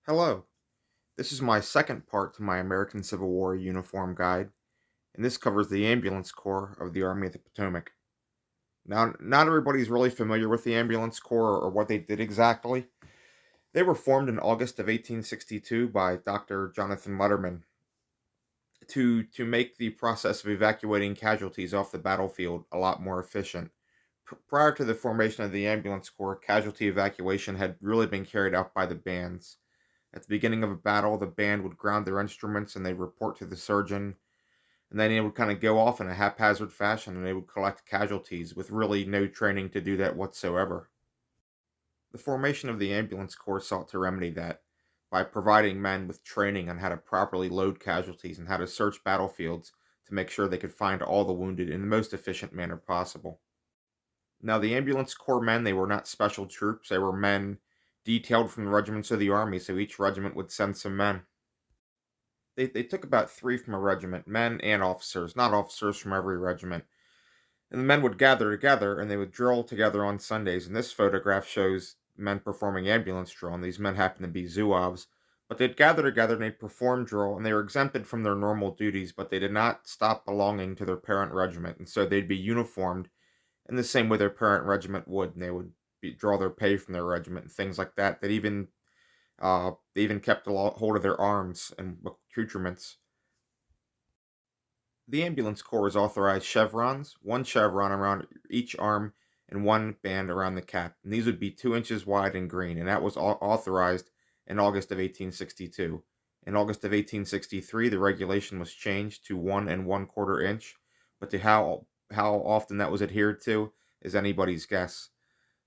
Hello, this is my second part to my American Civil War uniform guide, and this covers the Ambulance Corps of the Army of the Potomac. Now, not everybody's really familiar with the Ambulance Corps or what they did exactly. They were formed in August of 1862 by Dr. Jonathan Letterman to make the process of evacuating casualties off the battlefield a lot more efficient. Prior to the formation of the Ambulance Corps, casualty evacuation had really been carried out by the bands. At the beginning of a battle, the band would ground their instruments and they'd report to the surgeon, and then it would kind of go off in a haphazard fashion and they would collect casualties with really no training to do that whatsoever. The formation of the ambulance corps sought to remedy that by providing men with training on how to properly load casualties and how to search battlefields to make sure they could find all the wounded in the most efficient manner possible. Now, the ambulance corps men, they were not special troops. They were men detailed from the regiments of the army, so each regiment would send some men. They took about three from a regiment, men and officers, not officers from every regiment. And the men would gather together and they would drill together on Sundays. And this photograph shows men performing ambulance drill, and these men happen to be Zouaves. But they'd gather together and they'd perform drill, and they were exempted from their normal duties, but they did not stop belonging to their parent regiment. And so they'd be uniformed in the same way their parent regiment would, and they would draw their pay from their regiment and things like that. They even kept a hold of their arms and accoutrements. The ambulance corps is authorized chevrons, one chevron around each arm and one band around the cap. And these would be 2 inches wide and green, and that was authorized in August of 1862. In August of 1863, the regulation was changed to 1 1/4 inch, but to how often that was adhered to is anybody's guess.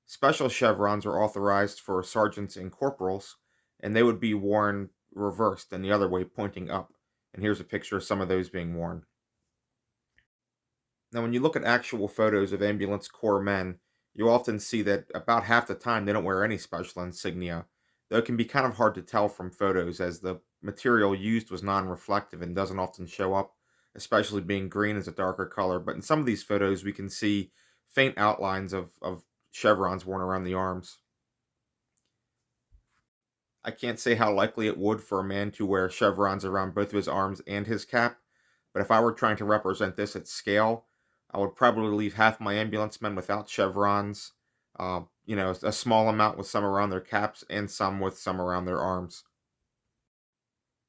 Special chevrons were authorized for sergeants and corporals, and they would be worn reversed and the other way, pointing up. And here's a picture of some of those being worn. Now, when you look at actual photos of ambulance corps men, you often see that about half the time they don't wear any special insignia, though it can be kind of hard to tell from photos as the material used was non-reflective and doesn't often show up, especially being green as a darker color. But in some of these photos, we can see faint outlines of chevrons worn around the arms. I can't say how likely it would for a man to wear chevrons around both of his arms and his cap, but if I were trying to represent this at scale, I would probably leave half my ambulance men without chevrons, a small amount with some around their caps, and some with some around their arms.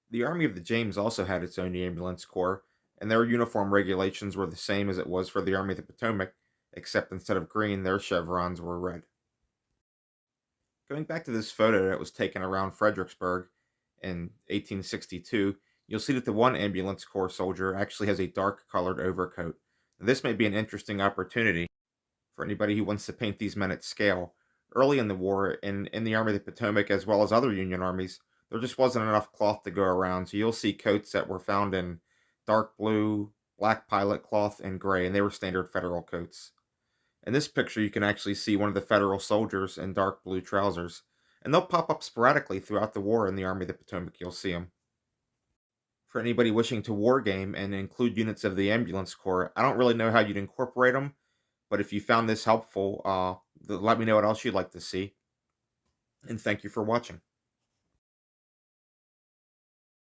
The Army of the James also had its own ambulance corps, and their uniform regulations were the same as it was for the Army of the Potomac, except instead of green, their chevrons were red. Going back to this photo that was taken around Fredericksburg in 1862, you'll see that the one ambulance corps soldier actually has a dark colored overcoat. Now, this may be an interesting opportunity for anybody who wants to paint these men at scale. Early in the war, in the Army of the Potomac, as well as other Union armies, there just wasn't enough cloth to go around. So you'll see coats that were found in dark blue, black pilot cloth, and gray, and they were standard federal coats. In this picture, you can actually see one of the Federal soldiers in dark blue trousers, and they'll pop up sporadically throughout the war in the Army of the Potomac. You'll see them. For anybody wishing to war game and include units of the ambulance corps, I don't really know how you'd incorporate them, but if you found this helpful, let me know what else you'd like to see, and thank you for watching.